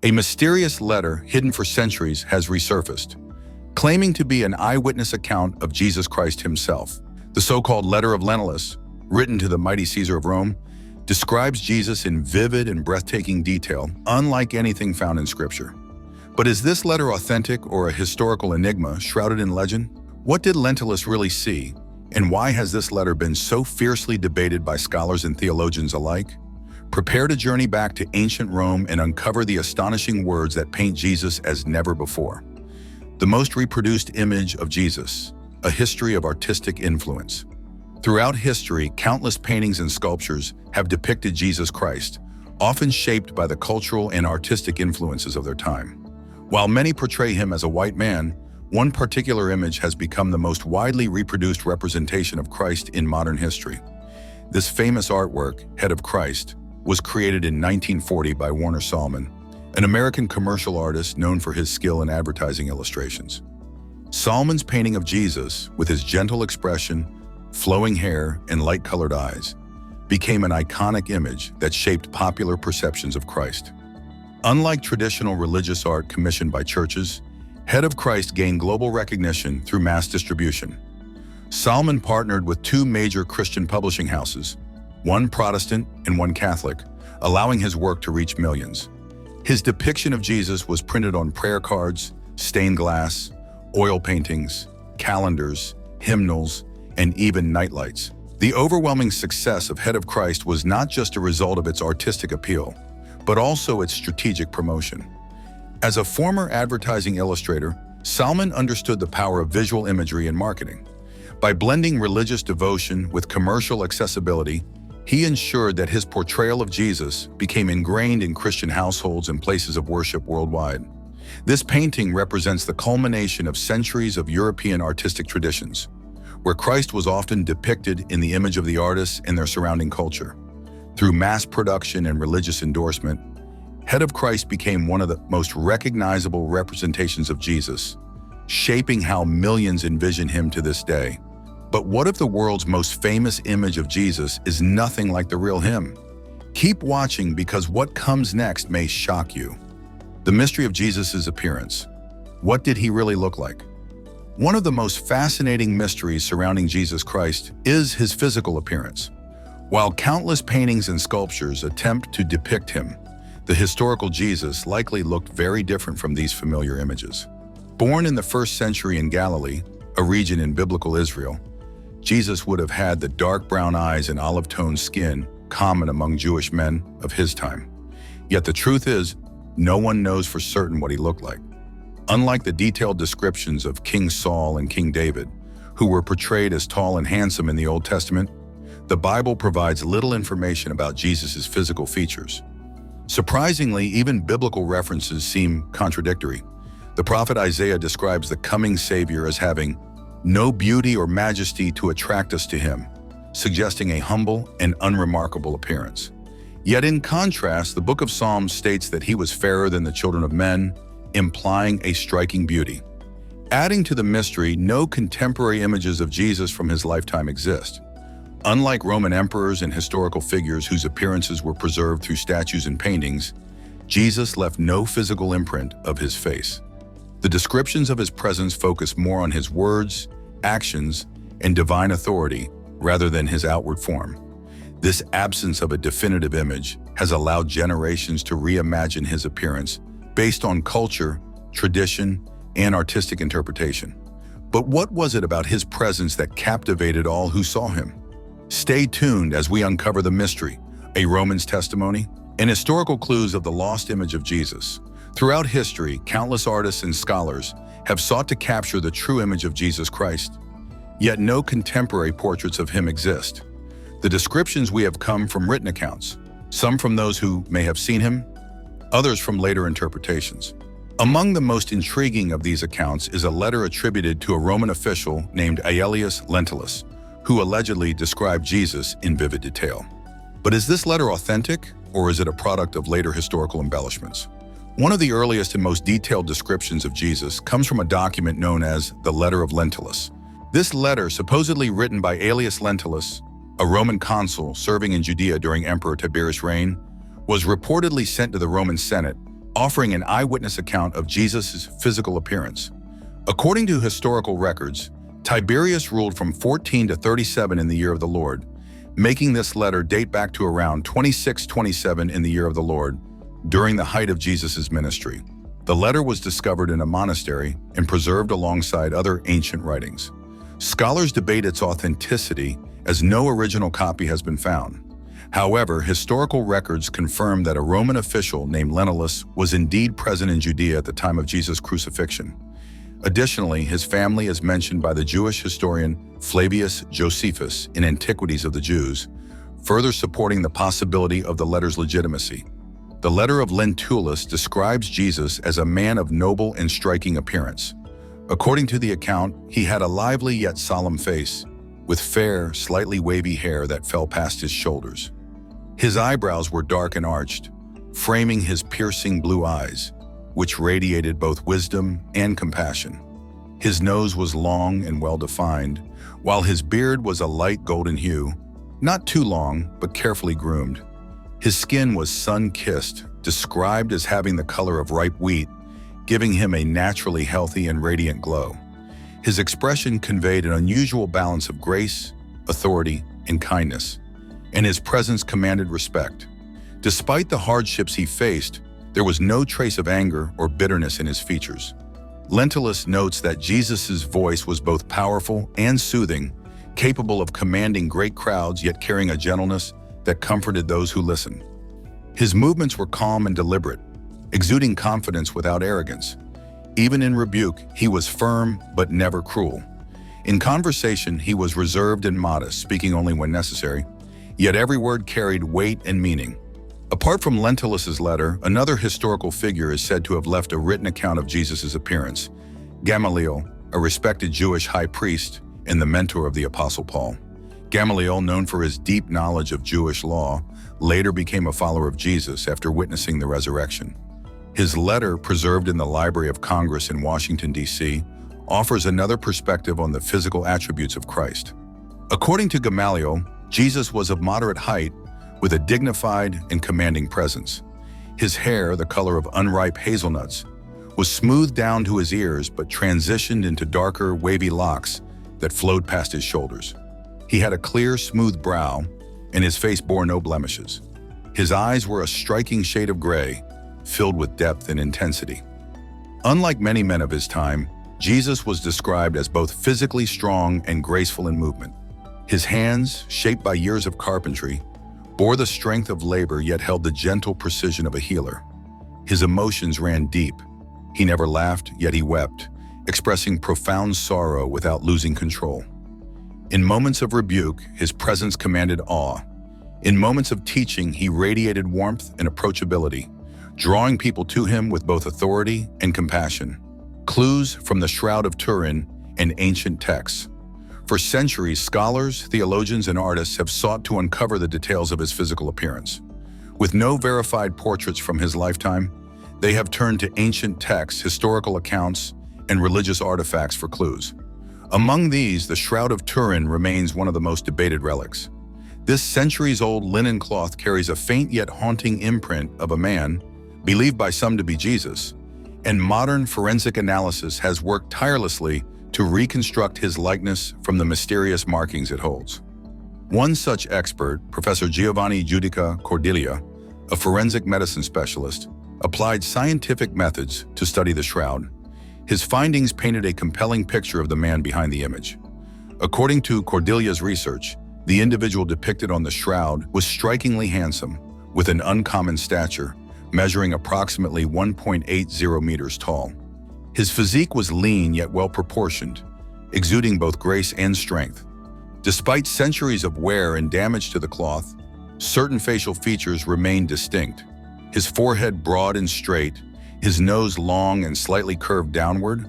A mysterious letter hidden for centuries has resurfaced, claiming to be an eyewitness account of Jesus Christ himself. The so-called Letter of Lentulus, written to the mighty Caesar of Rome, describes Jesus in vivid and breathtaking detail, unlike anything found in Scripture. But is this letter authentic or a historical enigma shrouded in legend? What did Lentulus really see, and why has this letter been so fiercely debated by scholars and theologians alike? Prepare to journey back to ancient Rome and uncover the astonishing words that paint Jesus as never before. The most reproduced image of Jesus, a history of artistic influence. Throughout history, countless paintings and sculptures have depicted Jesus Christ, often shaped by the cultural and artistic influences of their time. While many portray him as a white man, one particular image has become the most widely reproduced representation of Christ in modern history. This famous artwork, Head of Christ, was created in 1940 by Warner Sallman, an American commercial artist known for his skill in advertising illustrations. Sallman's painting of Jesus, with his gentle expression, flowing hair, and light-colored eyes, became an iconic image that shaped popular perceptions of Christ. Unlike traditional religious art commissioned by churches, Head of Christ gained global recognition through mass distribution. Sallman partnered with two major Christian publishing houses, one Protestant and one Catholic, allowing his work to reach millions. His depiction of Jesus was printed on prayer cards, stained glass, oil paintings, calendars, hymnals, and even nightlights. The overwhelming success of Head of Christ was not just a result of its artistic appeal, but also its strategic promotion. As a former advertising illustrator, Sallman understood the power of visual imagery in marketing. By blending religious devotion with commercial accessibility, he ensured that his portrayal of Jesus became ingrained in Christian households and places of worship worldwide. This painting represents the culmination of centuries of European artistic traditions, where Christ was often depicted in the image of the artists and their surrounding culture. Through mass production and religious endorsement, Head of Christ became one of the most recognizable representations of Jesus, shaping how millions envision him to this day. But what if the world's most famous image of Jesus is nothing like the real him? Keep watching, because what comes next may shock you. The mystery of Jesus' appearance. What did he really look like? One of the most fascinating mysteries surrounding Jesus Christ is his physical appearance. While countless paintings and sculptures attempt to depict him, the historical Jesus likely looked very different from these familiar images. Born in the 1st century in Galilee, a region in biblical Israel, Jesus would have had the dark brown eyes and olive-toned skin common among Jewish men of his time. Yet the truth is, no one knows for certain what he looked like. Unlike the detailed descriptions of King Saul and King David, who were portrayed as tall and handsome in the Old Testament, the Bible provides little information about Jesus' physical features. Surprisingly, even biblical references seem contradictory. The prophet Isaiah describes the coming Savior as having no beauty or majesty to attract us to him, suggesting a humble and unremarkable appearance. Yet in contrast, the book of Psalms states that he was fairer than the children of men, implying a striking beauty. Adding to the mystery, no contemporary images of Jesus from his lifetime exist. Unlike Roman emperors and historical figures whose appearances were preserved through statues and paintings, Jesus left no physical imprint of his face. The descriptions of his presence focus more on his words, actions, and divine authority rather than his outward form. This absence of a definitive image has allowed generations to reimagine his appearance based on culture, tradition, and artistic interpretation. But what was it about his presence that captivated all who saw him? Stay tuned as we uncover the mystery, a Roman's testimony, and historical clues of the lost image of Jesus. Throughout history, countless artists and scholars have sought to capture the true image of Jesus Christ, yet no contemporary portraits of him exist. The descriptions we have come from written accounts, some from those who may have seen him, others from later interpretations. Among the most intriguing of these accounts is a letter attributed to a Roman official named Aelius Lentulus, who allegedly described Jesus in vivid detail. But is this letter authentic, or is it a product of later historical embellishments? One of the earliest and most detailed descriptions of Jesus comes from a document known as the Letter of Lentulus. This letter, supposedly written by Aelius Lentulus, a Roman consul serving in Judea during Emperor Tiberius' reign, was reportedly sent to the Roman Senate offering an eyewitness account of Jesus' physical appearance. According to historical records, Tiberius ruled from 14 to 37 in the year of the Lord, making this letter date back to around 26-27 in the year of the Lord, during the height of Jesus' ministry. The letter was discovered in a monastery and preserved alongside other ancient writings. Scholars debate its authenticity, as no original copy has been found. However, historical records confirm that a Roman official named Lentulus was indeed present in Judea at the time of Jesus' crucifixion. Additionally, his family is mentioned by the Jewish historian Flavius Josephus in Antiquities of the Jews, further supporting the possibility of the letter's legitimacy. The Letter of Lentulus describes Jesus as a man of noble and striking appearance. According to the account, he had a lively yet solemn face, with fair, slightly wavy hair that fell past his shoulders. His eyebrows were dark and arched, framing his piercing blue eyes, which radiated both wisdom and compassion. His nose was long and well-defined, while his beard was a light golden hue, not too long, but carefully groomed. His skin was sun-kissed, described as having the color of ripe wheat, giving him a naturally healthy and radiant glow. His expression conveyed an unusual balance of grace, authority, and kindness, and his presence commanded respect. Despite the hardships he faced, there was no trace of anger or bitterness in his features. Lentulus notes that Jesus' voice was both powerful and soothing, capable of commanding great crowds yet carrying a gentleness that comforted those who listened. His movements were calm and deliberate, exuding confidence without arrogance. Even in rebuke, he was firm but never cruel. In conversation, he was reserved and modest, speaking only when necessary, yet every word carried weight and meaning. Apart from Lentulus's letter, another historical figure is said to have left a written account of Jesus' appearance: Gamaliel, a respected Jewish high priest and the mentor of the Apostle Paul. Gamaliel, known for his deep knowledge of Jewish law, later became a follower of Jesus after witnessing the resurrection. His letter, preserved in the Library of Congress in Washington, D.C., offers another perspective on the physical attributes of Christ. According to Gamaliel, Jesus was of moderate height, with a dignified and commanding presence. His hair, the color of unripe hazelnuts, was smoothed down to his ears but transitioned into darker, wavy locks that flowed past his shoulders. He had a clear, smooth brow, and his face bore no blemishes. His eyes were a striking shade of gray, filled with depth and intensity. Unlike many men of his time, Jesus was described as both physically strong and graceful in movement. His hands, shaped by years of carpentry, bore the strength of labor yet held the gentle precision of a healer. His emotions ran deep. He never laughed, yet he wept, expressing profound sorrow without losing control. In moments of rebuke, his presence commanded awe. In moments of teaching, he radiated warmth and approachability, drawing people to him with both authority and compassion. Clues from the Shroud of Turin and ancient texts. For centuries, scholars, theologians, and artists have sought to uncover the details of his physical appearance. With no verified portraits from his lifetime, they have turned to ancient texts, historical accounts, and religious artifacts for clues. Among these, the Shroud of Turin remains one of the most debated relics. This centuries-old linen cloth carries a faint yet haunting imprint of a man, believed by some to be Jesus, and modern forensic analysis has worked tirelessly to reconstruct his likeness from the mysterious markings it holds. One such expert, Professor Giovanni Giudica Cordiglia, a forensic medicine specialist, applied scientific methods to study the shroud. His findings painted a compelling picture of the man behind the image. According to Cordiglia's research, the individual depicted on the shroud was strikingly handsome, with an uncommon stature, measuring approximately 1.80 meters tall. His physique was lean yet well-proportioned, exuding both grace and strength. Despite centuries of wear and damage to the cloth, certain facial features remained distinct. His forehead broad and straight, his nose long and slightly curved downward,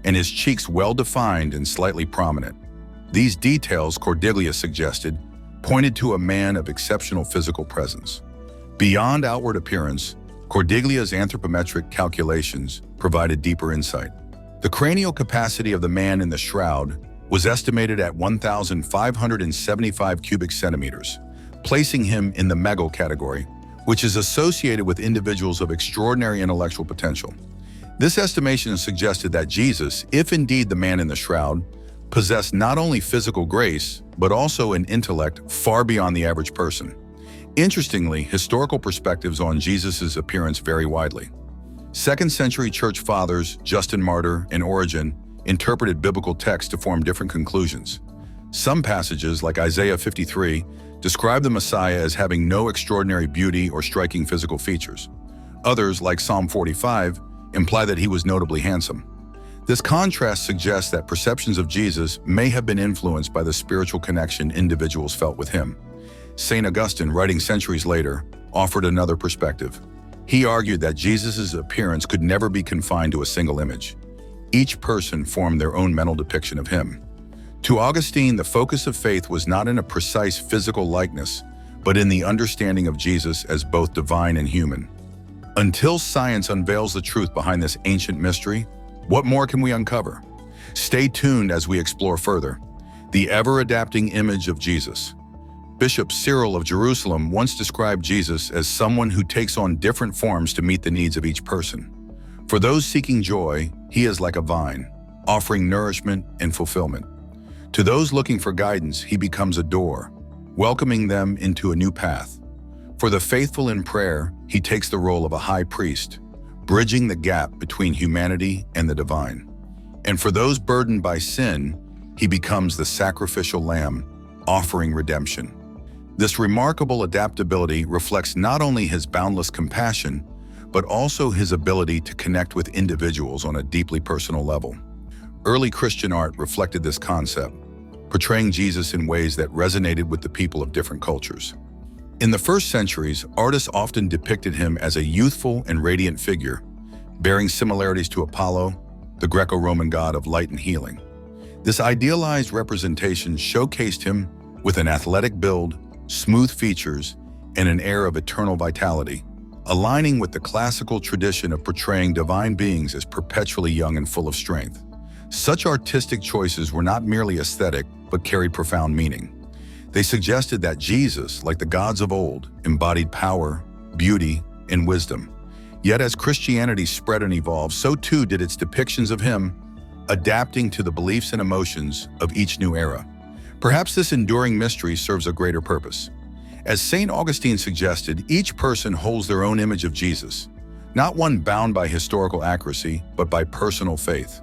and his cheeks well-defined and slightly prominent. These details, Cordiglia suggested, pointed to a man of exceptional physical presence. Beyond outward appearance, Cordiglia's anthropometric calculations provided deeper insight. The cranial capacity of the man in the shroud was estimated at 1,575 cubic centimeters, placing him in the megal category, which is associated with individuals of extraordinary intellectual potential. This estimation suggested that Jesus, if indeed the man in the shroud, possessed not only physical grace, but also an intellect far beyond the average person. Interestingly, historical perspectives on Jesus' appearance vary widely. 2nd century church fathers Justin Martyr and Origen interpreted biblical texts to form different conclusions. Some passages, like Isaiah 53, describe the Messiah as having no extraordinary beauty or striking physical features. Others, like Psalm 45, imply that he was notably handsome. This contrast suggests that perceptions of Jesus may have been influenced by the spiritual connection individuals felt with him. St. Augustine, writing centuries later, offered another perspective. He argued that Jesus' appearance could never be confined to a single image. Each person formed their own mental depiction of him. To Augustine, the focus of faith was not in a precise physical likeness, but in the understanding of Jesus as both divine and human. Until science unveils the truth behind this ancient mystery, what more can we uncover? Stay tuned as we explore further. The ever-adapting image of Jesus. Bishop Cyril of Jerusalem once described Jesus as someone who takes on different forms to meet the needs of each person. For those seeking joy, he is like a vine, offering nourishment and fulfillment. To those looking for guidance, he becomes a door, welcoming them into a new path. For the faithful in prayer, he takes the role of a high priest, bridging the gap between humanity and the divine. And for those burdened by sin, he becomes the sacrificial lamb, offering redemption. This remarkable adaptability reflects not only his boundless compassion, but also his ability to connect with individuals on a deeply personal level. Early Christian art reflected this concept, portraying Jesus in ways that resonated with the people of different cultures. In the first centuries, artists often depicted him as a youthful and radiant figure, bearing similarities to Apollo, the Greco-Roman god of light and healing. This idealized representation showcased him with an athletic build, smooth features, and an air of eternal vitality, aligning with the classical tradition of portraying divine beings as perpetually young and full of strength. Such artistic choices were not merely aesthetic, but carried profound meaning. They suggested that Jesus, like the gods of old, embodied power, beauty, and wisdom. Yet as Christianity spread and evolved, so too did its depictions of him, adapting to the beliefs and emotions of each new era. Perhaps this enduring mystery serves a greater purpose. As St. Augustine suggested, each person holds their own image of Jesus, not one bound by historical accuracy, but by personal faith.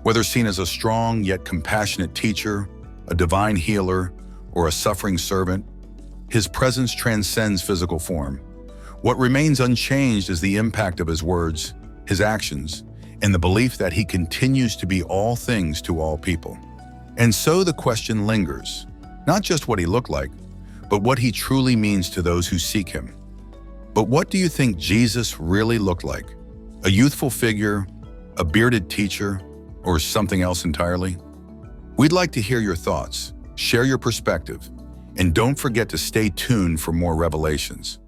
Whether seen as a strong yet compassionate teacher, a divine healer, or a suffering servant, his presence transcends physical form. What remains unchanged is the impact of his words, his actions, and the belief that he continues to be all things to all people. And so the question lingers, not just what he looked like, but what he truly means to those who seek him. But what do you think Jesus really looked like? A youthful figure, a bearded teacher, or something else entirely? We'd like to hear your thoughts, share your perspective, and don't forget to stay tuned for more revelations.